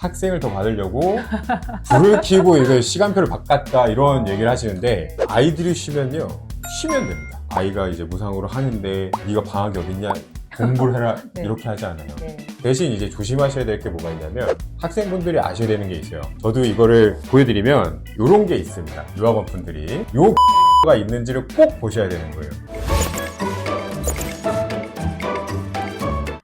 학생을 더 받으려고 불을 켜고 이거 시간표를 바꿨다 이런 얘기를 하시는데, 아이들이 쉬면 됩니다. 아이가 이제 무상으로 하는데 네가 방학이 어딨냐, 공부를 해라 네. 이렇게 하지 않아요. 네. 대신 이제 조심하셔야 될 게 뭐가 있냐면, 학생분들이 아셔야 되는 게 있어요. 저도 이거를 보여드리면 이런 게 있습니다. 유학원 분들이 요 가 있는지를 꼭 보셔야 되는 거예요.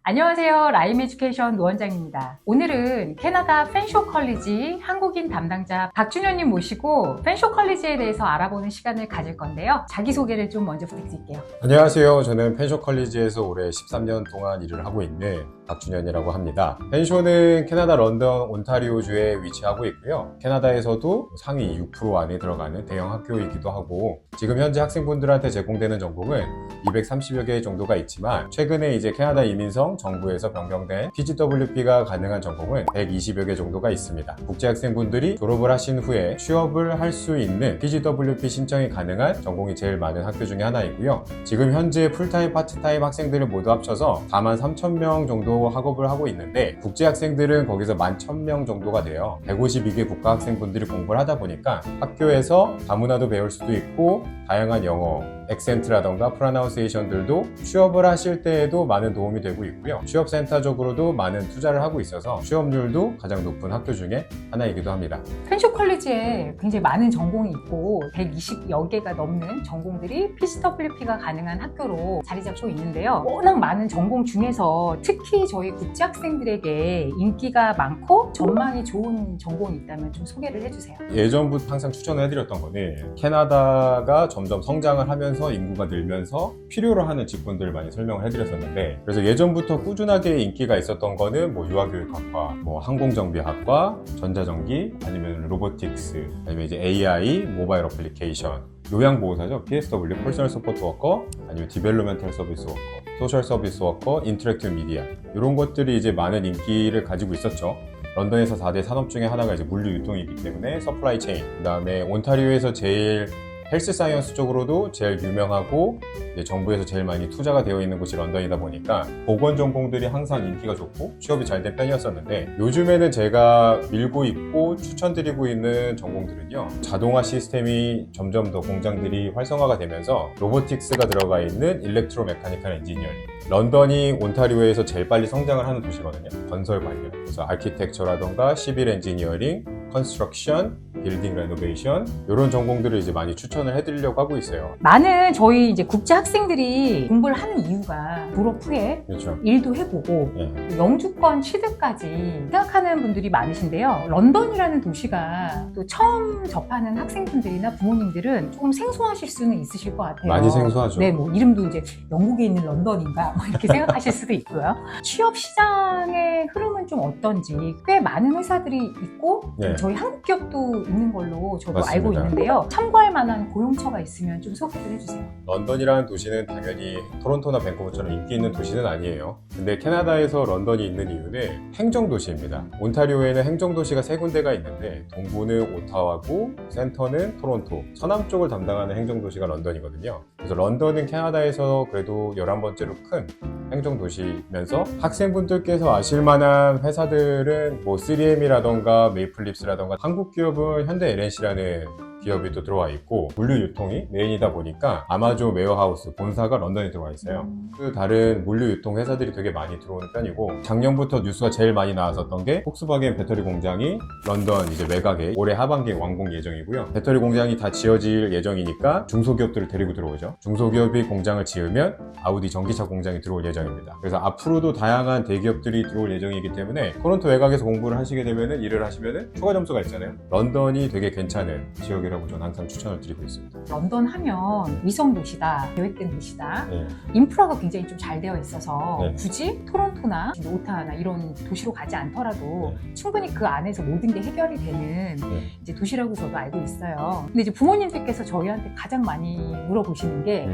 안녕하세요. 라임 에듀케이션 노원장입니다. 오늘은 캐나다 펜쇼 컬리지 한국인 담당자 박준현님 모시고 펜쇼 컬리지에 대해서 알아보는 시간을 가질 건데요. 자기소개를 좀 먼저 부탁드릴게요. 안녕하세요. 저는 펜쇼 컬리지에서 올해 13년 동안 일을 하고 있는 박준현이라고 합니다. 펜쇼는 캐나다 런던 온타리오주에 위치하고 있고요. 캐나다에서도 상위 6% 안에 들어가는 대형 학교이기도 하고, 지금 현재 학생분들한테 제공되는 전공은 230여 개 정도가 있지만, 최근에 이제 캐나다 이민성 정부에서 변경된 PGWP가 가능한 전공은 120여 개 정도가 있습니다. 국제학생분들이 졸업을 하신 후에 취업을 할 수 있는 PGWP 신청이 가능한 전공이 제일 많은 학교 중에 하나이고요. 지금 현재 풀타임, 파트타임 학생들을 모두 합쳐서 43,000명 정도 학업을 하고 있는데, 국제학생들은 거기서 11,000명 정도가 돼요. 152개 국가학생분들이 공부를 하다 보니까 학교에서 다문화도 배울 수도 있고, 다양한 영어, 액센트라던가 프로나운세이션들도 취업을 하실 때에도 많은 도움이 되고 있고요. 취업센터적으로도 많은 투자를 하고 있어서 취업률도 가장 높은 학교 중에 하나이기도 합니다. 펜쇼 컬리지에 굉장히 많은 전공이 있고 120여 개가 넘는 전공들이 PGWP가 가능한 학교로 자리 잡고 있는데요. 워낙 많은 전공 중에서 특히 저희 국제학생들에게 인기가 많고 전망이 좋은 전공이 있다면 좀 소개를 해주세요. 예전부터 항상 추천을 해드렸던 거는, 캐나다가 점점 성장을 하면서 인구가 늘면서 필요로 하는 직군들을 많이 설명을 해드렸었는데, 그래서 예전부터 꾸준하게 인기가 있었던 거는 뭐유아교육학과, 뭐 항공정비학과, 전자전기, 아니면 로보틱스, 아니면 이제 AI, 모바일 어플리케이션, 요양보호사죠. PSW, 퍼스널 서포트 워커, 아니면 디벨로멘탈 서비스 워커, 소셜 서비스 워커, 인터랙티브 미디어, 이런 것들이 이제 많은 인기를 가지고 있었죠. 런던에서 4대 산업 중에 하나가 이제 물류 유통이기 때문에 서플라이 체인, 그 다음에 온타리오에서 제일 헬스 사이언스 쪽으로도 제일 유명하고, 이제 정부에서 제일 많이 투자가 되어 있는 곳이 런던이다 보니까 보건 전공들이 항상 인기가 좋고 취업이 잘 된 편이었었는데, 요즘에는 제가 밀고 있고 추천드리고 있는 전공들은요, 자동화 시스템이 점점 더 공장들이 활성화가 되면서 로보틱스가 들어가 있는 일렉트로 메카니컬 엔지니어링, 런던이 온타리오에서 제일 빨리 성장을 하는 도시거든요. 건설 관련, 그래서 아키텍처라던가 시빌 엔지니어링, 컨스트럭션, 빌딩 레노베이션, 이런 전공들을 이제 많이 추천을 해드리려고 하고 있어요. 많은 저희 이제 국제 학생들이 공부를 하는 이유가 졸업 후에 그렇죠. 일도 해보고 예. 영주권 취득까지 생각하는 분들이 많으신데요. 런던이라는 도시가 또 처음 접하는 학생분들이나 부모님들은 조금 생소하실 수는 있으실 것 같아요. 많이 생소하죠. 네, 뭐 이름도 이제 영국에 있는 런던인가 뭐 이렇게 생각하실 수도 있고요. 취업 시장의 흐름은 좀 어떤지, 꽤 많은 회사들이 있고 네. 저희 한국 기업도 있는 걸로 저도 맞습니다. 알고 있는데요. 참고할 만한 고용처가 있으면 좀 소개를 해주세요. 런던이라는 도시는 당연히 토론토나 밴쿠버처럼 인기 있는 도시는 아니에요. 근데 캐나다에서 런던이 있는 이유는 행정도시입니다. 온타리오에는 행정도시가 3군데가 있는데, 동부는 오타와고 센터는 토론토, 서남 쪽을 담당하는 행정도시가 런던이거든요. 그래서 런던은 캐나다에서 그래도 11번째로 큰 행정도시면서, 학생분들께서 아실 만한 회사들은 뭐 3M이라던가 메이플립스라던가, 한국 기업은 현대 LNC라는 기업이 또 들어와 있고, 물류 유통이 메인이다 보니까 아마존 웨어하우스 본사가 런던에 들어와 있어요. 그 다른 물류 유통 회사들이 되게 많이 들어오는 편이고, 작년부터 뉴스가 제일 많이 나왔었던 게 폭스바겐 배터리 공장이 런던 이제 외곽에 올해 하반기에 완공 예정이고요. 배터리 공장이 다 지어질 예정이니까 중소기업들을 데리고 들어오죠. 중소기업이 공장을 지으면 아우디 전기차 공장이 들어올 예정입니다. 그래서 앞으로도 다양한 대기업들이 들어올 예정이기 때문에, 토론토 외곽에서 공부를 하시게 되면은, 일을 하시면은 추가 점수가 있잖아요. 런던이 되게 괜찮은 지역이라고 저는 항상 추천을 드리고 있습니다. 런던 하면 위성 도시다, 계획된 도시다, 네. 인프라가 굉장히 좀 잘 되어 있어서 네. 굳이 토론토나 오타와나 이런 도시로 가지 않더라도 충분히 그 안에서 모든 게 해결이 되는 이제 도시라고 저도 알고 있어요. 근데 이제 부모님들께서 저희한테 가장 많이 물어보시는 게,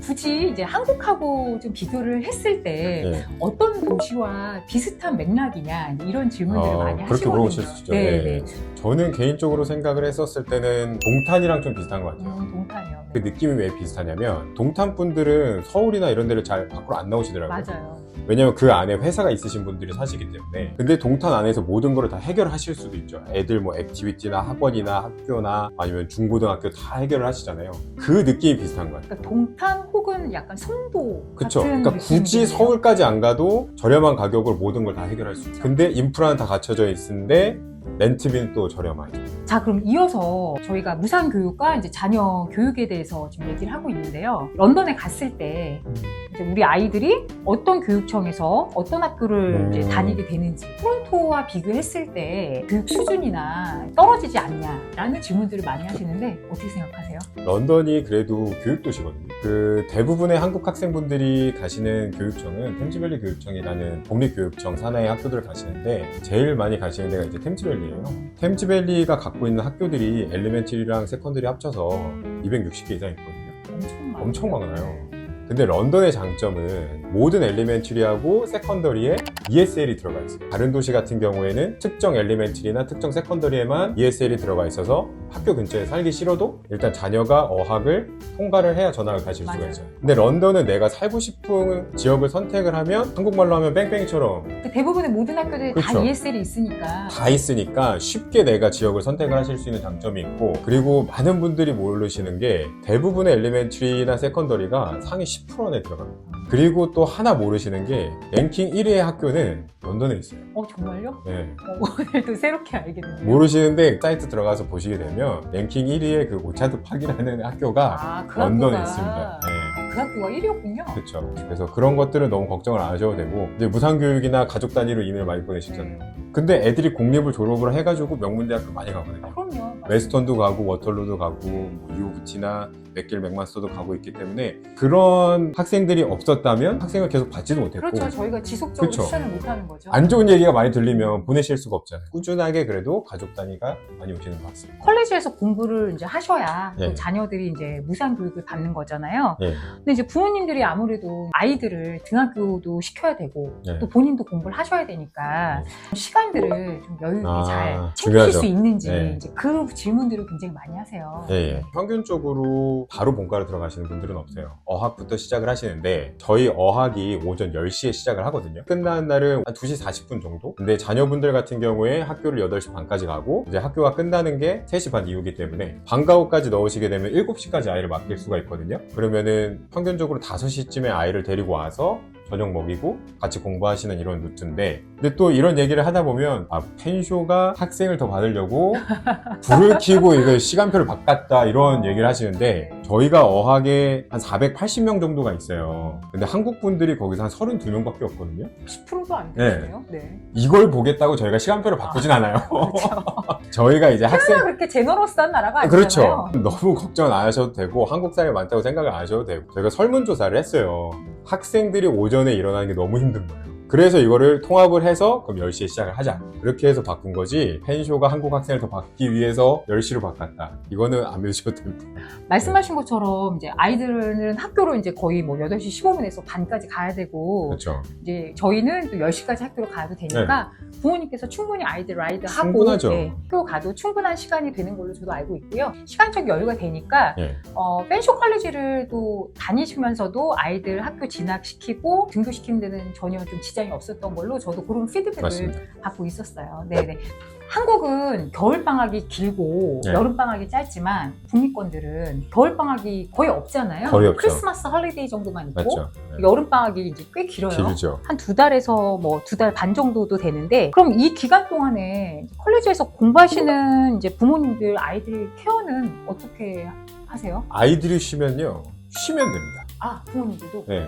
굳이 이제 한국하고 좀 비교를 했을 때 어떤 도시와 비슷한 맥락이냐, 이런 질문들을 많이 그렇게 하시거든요. 물어보실 수 있죠. 네. 저는 개인적으로 생각을 했었을 때는 동탄이랑 좀 비슷한 것 같아요. 동탄이요. 그 느낌이 왜 비슷하냐면, 동탄 분들은 서울이나 이런 데를 잘 밖으로 안 나오시더라고요. 맞아요. 왜냐면 그 안에 회사가 있으신 분들이 사시기 때문에. 근데 동탄 안에서 모든 거를 다 해결하실 수도 있죠. 애들 뭐 액티비티나 학원이나 학교나 아니면 중고등학교 다 해결을 하시잖아요. 그 느낌이 비슷한 거예요. 그러니까 동탄 혹은 약간 송도 그쵸. 같은 그러니까 굳이 느낌이네요. 서울까지 안 가도 저렴한 가격으로 모든 걸 다 해결할 수 있죠. 근데 인프라는 다 갖춰져 있는데 렌트비는 또 저렴하죠. 자, 그럼 이어서 저희가 무상교육과 이제 자녀 교육에 대해서 지금 얘기를 하고 있는데요. 런던에 갔을 때 이제 우리 아이들이 어떤 교육청에서 어떤 학교를 이제 다니게 되는지, 토론토와 비교했을 때 교육 수준이나 떨어지지 않냐라는 질문들을 많이 하시는데 어떻게 생각하세요? 런던이 그래도 교육도시거든요. 그 대부분의 한국 학생분들이 가시는 교육청은 템즈밸리 교육청이라는 공립교육청 산하의 학교들을 가시는데 제일 많이 가시는 데가 이제 템즈밸리예요. 템즈밸리가 갖고 있는 학교들이 엘리멘터리랑 세컨더리 합쳐서 260개 이상 있거든요. 엄청 많아요. 근데 런던의 장점은 모든 엘리멘터리하고 세컨더리에 ESL이 들어가 있어요. 다른 도시 같은 경우에는 특정 엘리멘터리나 특정 세컨더리에만 ESL이 들어가 있어서 학교 근처에 살기 싫어도 일단 자녀가 어학을 통과를 해야 전학을 가실 수가 맞아요. 있어요. 근데 런던은 내가 살고 싶은 지역을 선택을 하면 한국말로 하면 뺑뺑이처럼 대부분의 모든 학교들이 다 그렇죠. ESL이 있으니까 다 있으니까 쉽게 내가 지역을 선택을 하실 수 있는 장점이 있고, 그리고 많은 분들이 모르시는 게 대부분의 엘리멘터리나 세컨더리가 상위 10% 안에 들어갑니다. 그리고 또 하나 모르시는 게 랭킹 1위의 학교는 런던에 있어요. 정말요? 네. 오늘도 새롭게 알게 됐네요. 모르시는데 사이트 들어가서 보시게 되면 랭킹 1위의 그 오차드 팍이라는 학교가 그 런던에 학교가, 있습니다. 네. 그 학교가 1위였군요. 그렇죠. 그래서 그런 것들은 너무 걱정을 안 하셔도 되고, 이제 무상교육이나 가족 단위로 이메일 많이 보내시잖아요. 근데 애들이 공립을 졸업을 해가지고 명문대학교 많이 가거든요. 그럼요. 웨스턴도 가고 워털루도 가고 뭐 유오브티나 맥길 맥마스터도 가고 있기 때문에 그런 학생들이 없었다면 학생을 계속 받지도 못했고, 그렇죠. 저희가 지속적으로 그쵸. 추천을 못하는 거죠. 안 좋은 얘기가 많이 들리면 보내실 수가 없잖아요. 꾸준하게 그래도 가족 단위가 많이 오시는 것 같습니다. 컬리지에서 공부를 이제 하셔야 또 예. 자녀들이 이제 무상 교육을 받는 거잖아요. 예. 근데 이제 부모님들이 아무래도 아이들을 등하교도 시켜야 되고 예. 또 본인도 공부를 하셔야 되니까 시간들을 좀 여유 있게 잘 챙기실 중요하죠. 수 있는지 예. 이제 그 질문들을 굉장히 많이 하세요. 예. 평균적으로 바로 본과를 들어가시는 분들은 없어요. 어학부터 시작을 하시는데 저희 어학이 오전 10시에 시작을 하거든요. 끝나는 날은 한 2시 40분 정도? 근데 자녀분들 같은 경우에 학교를 8시 반까지 가고 이제 학교가 끝나는 게 3시 반 이후기 때문에 방과 후까지 넣으시게 되면 7시까지 아이를 맡길 수가 있거든요. 그러면은 평균적으로 5시쯤에 아이를 데리고 와서 저녁 먹이고 같이 공부하시는 이런 루트인데, 근데 또 이런 얘기를 하다 보면 펜쇼가 학생을 더 받으려고 불을 켜고 이거 시간표를 바꿨다 이런 얘기를 하시는데, 저희가 어학에 한 480명 정도가 있어요. 근데 한국 분들이 거기서 한 32명밖에 없거든요. 10%도 안 되네요. 네. 이걸 보겠다고 저희가 시간표를 바꾸진 않아요. 그렇죠. 저희가 이제 학생 학생 그렇게 제너러스한 나라가 아니잖아요. 그렇죠. 너무 걱정 안 하셔도 되고 한국 사람이 많다고 생각을 안 하셔도 되고, 저희가 설문조사를 했어요. 학생들이 오전에 일어나는 게 너무 힘든 거예요. 그래서 이거를 통합을 해서 그럼 10시에 시작을 하자. 그렇게 해서 바꾼 거지, 펜쇼가 한국 학생을 더 받기 위해서 10시로 바꿨다. 이거는 안 믿으셔도 됩니다. 말씀하신 것처럼 이제 아이들은 학교로 이제 거의 뭐 8시 15분에서 반까지 가야 되고, 그렇죠. 이제 저희는 또 10시까지 학교로 가도 되니까 부모님께서 충분히 아이들 라이드 하고 충분하죠. 학교 가도 충분한 시간이 되는 걸로 저도 알고 있고요. 시간적 여유가 되니까 예. 펜쇼 컬리지를 또 다니시면서도 아이들 학교 진학시키고 등교시키는 데는 전혀 좀 지장이 없었던 걸로 저도 그런 피드백을 맞습니다. 받고 있었어요. 네네. 한국은 겨울방학이 길고 네. 여름방학이 짧지만 북미권들은 겨울방학이 거의 없잖아요. 거의 없죠. 크리스마스 헐리데이 정도만 있고 맞죠. 네. 여름방학이 이제 꽤 길어요. 길죠. 한 2달에서 뭐 2달 반 정도도 되는데, 그럼 이 기간 동안에 컬리지에서 공부하시는 이제 부모님들 아이들 케어는 어떻게 하세요? 아이들이 쉬면요, 쉬면 됩니다. 부모님들도? 네.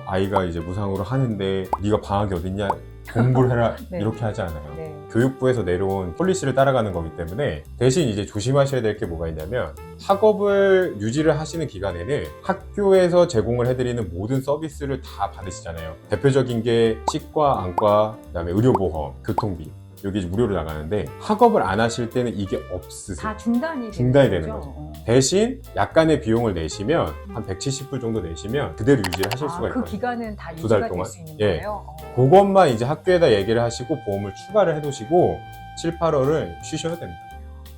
아이가 이제 무상으로 하는데 네가 방학이 어딨냐, 공부를 해라 네. 이렇게 하지 않아요. 네. 교육부에서 내려온 폴리시를 따라가는 거기 때문에, 대신 이제 조심하셔야 될 게 뭐가 있냐면, 학업을 유지를 하시는 기간에는 학교에서 제공을 해드리는 모든 서비스를 다 받으시잖아요. 대표적인 게 치과, 안과, 그다음에 의료보험, 교통비, 여기 무료로 나가는데, 학업을 안 하실 때는 이게 없으세요. 다 중단이 되는 거죠? 거죠. 대신 약간의 비용을 내시면 한 170불 정도 내시면 그대로 유지를 하실 수가 그 있거든요. 기간은 다 두달 유지가 될 동안? 수 있는 예. 거예요? 그것만 이제 학교에다 얘기를 하시고 보험을 추가를 해두시고 7, 8월을 쉬셔야 됩니다.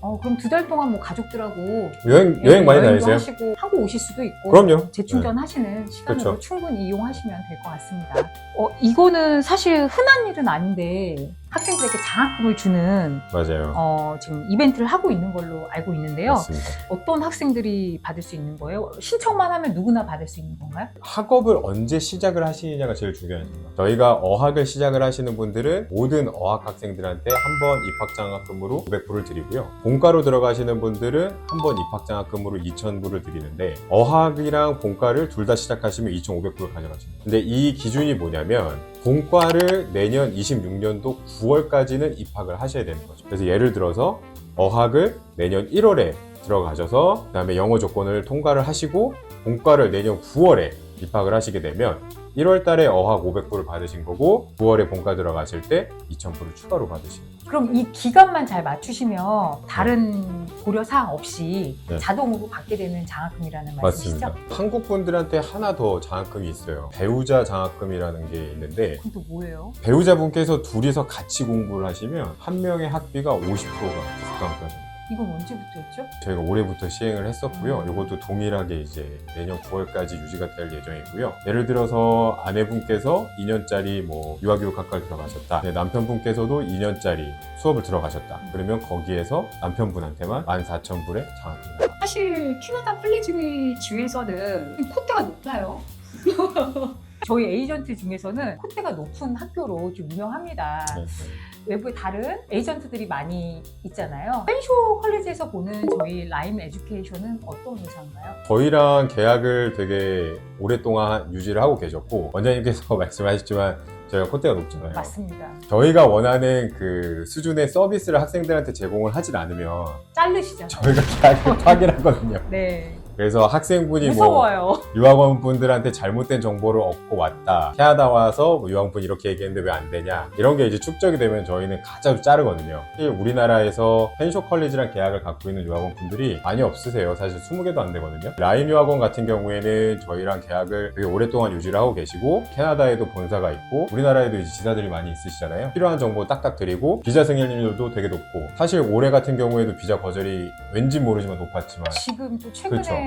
그럼 2달 동안 뭐 가족들하고 여행 많이 여행도 다니세요? 하시고 하고 오실 수도 있고 그럼요. 재충전하시는 시간으로 그렇죠. 충분히 이용하시면 될 것 같습니다. 이거는 사실 흔한 일은 아닌데 학생들에게 장학금을 주는 맞아요. 지금 이벤트를 하고 있는 걸로 알고 있는데요. 맞습니다. 어떤 학생들이 받을 수 있는 거예요? 신청만 하면 누구나 받을 수 있는 건가요? 학업을 언제 시작을 하시느냐가 제일 중요합니다. 저희가 어학을 시작을 하시는 분들은 모든 어학 학생들한테 한 번 입학장학금으로 500불을 드리고요. 본과로 들어가시는 분들은 한 번 입학장학금으로 2,000불을 드리는데 어학이랑 본과를 둘 다 시작하시면 2,500불을 가져가십니다. 근데 이 기준이 뭐냐면 본과를 내년 26년도 9월까지는 입학을 하셔야 되는 거죠. 그래서 예를 들어서 어학을 내년 1월에 들어가셔서 그다음에 영어 조건을 통과를 하시고 본과를 내년 9월에 입학을 하시게 되면 1월 달에 어학 500불을 받으신 거고 9월에 본과 들어가실 때 2,000불을 추가로 받으신 거죠. 그럼 이 기간만 잘 맞추시면 다른 고려사항 없이 네. 자동으로 받게 되는 장학금이라는 말씀이시죠? 맞습니다. 한국 분들한테 하나 더 장학금이 있어요. 배우자 장학금이라는 게 있는데 그건 또 뭐예요? 배우자분께서 둘이서 같이 공부를 하시면 한 명의 학비가 50%가 디스카운트가 이건 언제부터였죠? 저희가 올해부터 시행을 했었고요. 이것도 동일하게 이제 내년 9월까지 유지가 될 예정이고요. 예를 들어서 아내분께서 2년짜리 뭐 유아교육학과를 들어가셨다. 네, 남편분께서도 2년짜리 수업을 들어가셨다. 그러면 거기에서 남편분한테만 14,000불의 장학금이 나갑니다. 사실 캐나다 컬리지 중에서는 콧대가 높아요. 저희 에이전트 중에서는 콧대가 높은 학교로 좀 유명합니다. 네. 외부에 다른 에이전트들이 많이 있잖아요. 펜쇼 컬리지에서 보는 저희 라임 에듀케이션은 어떤 회사인가요? 저희랑 계약을 되게 오랫동안 유지를 하고 계셨고 원장님께서 말씀하셨지만 저희가 콧대가 높잖아요. 맞습니다. 저희가 원하는 그 수준의 서비스를 학생들한테 제공을 하진 않으면 자르시잖아요. 저희가 계약을 파기하거든요. 네. 그래서 학생분이 무서워요. 뭐 유학원 분들한테 잘못된 정보를 얻고 왔다. 캐나다 와서 뭐 유학원 이렇게 얘기했는데 왜 안 되냐. 이런 게 이제 축적이 되면 저희는 가짜로 자르거든요. 사실 우리나라에서 펜쇼 컬리지랑 계약을 갖고 있는 유학원 분들이 많이 없으세요. 사실 20개도 안 되거든요. 라임 유학원 같은 경우에는 저희랑 계약을 되게 오랫동안 유지를 하고 계시고 캐나다에도 본사가 있고 우리나라에도 이제 지사들이 많이 있으시잖아요. 필요한 정보 딱딱 드리고 비자 승인률도 되게 높고 사실 올해 같은 경우에도 비자 거절이 왠지 모르지만 높았지만 지금 또 최근에 그렇죠.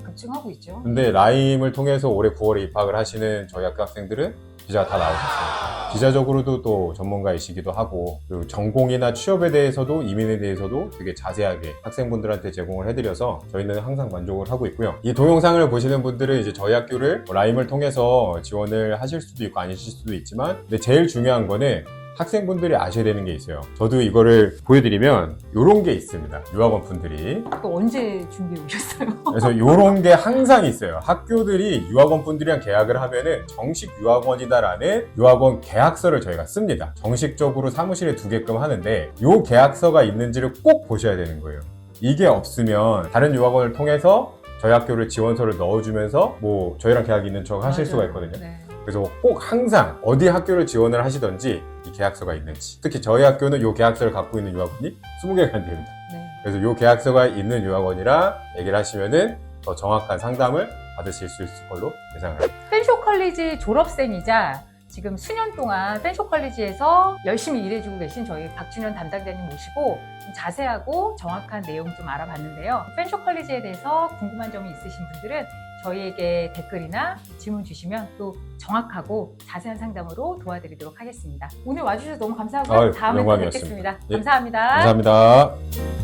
급증하고 있죠. 근데 라임을 통해서 올해 9월에 입학을 하시는 저희 학교 학생들은 비자가 다 나오셨어요. 비자적으로도 또 전문가이시기도 하고 그리고 전공이나 취업에 대해서도 이민에 대해서도 되게 자세하게 학생분들한테 제공을 해드려서 저희는 항상 만족을 하고 있고요. 이 동영상을 보시는 분들은 이제 저희 학교를 라임을 통해서 지원을 하실 수도 있고 아니실 수도 있지만 근데 제일 중요한 거는 학생분들이 아셔야 되는 게 있어요. 저도 이거를 보여드리면 이런 게 있습니다. 유학원 분들이. 또 언제 준비해 오셨어요? 그래서 이런 게 항상 있어요. 학교들이 유학원 분들이랑 계약을 하면은 정식 유학원이다라는 유학원 계약서를 저희가 씁니다. 정식적으로 사무실에 두게끔 하는데 이 계약서가 있는지를 꼭 보셔야 되는 거예요. 이게 없으면 다른 유학원을 통해서 저희 학교를 지원서를 넣어주면서 뭐 저희랑 계약이 있는 척 하실 수가 있거든요. 네. 그래서 꼭 항상 어디 학교를 지원을 하시던지 이 계약서가 있는지 특히 저희 학교는 이 계약서를 갖고 있는 유학원이 20개가 됩니다. 네. 그래서 이 계약서가 있는 유학원이랑 얘기를 하시면은 더 정확한 상담을 받으실 수 있을 걸로 예상을 합니다. 펜쇼 컬리지 졸업생이자 지금 수년 동안 펜쇼 컬리지에서 열심히 일해주고 계신 저희 박준현 담당자님 모시고 좀 자세하고 정확한 내용 좀 알아봤는데요. 펜쇼 컬리지에 대해서 궁금한 점이 있으신 분들은 저희에게 댓글이나 질문 주시면 또 정확하고 자세한 상담으로 도와드리도록 하겠습니다. 오늘 와주셔서 너무 감사하고요. 다음에 또 영광이었습니다. 뵙겠습니다. 예, 감사합니다. 감사합니다.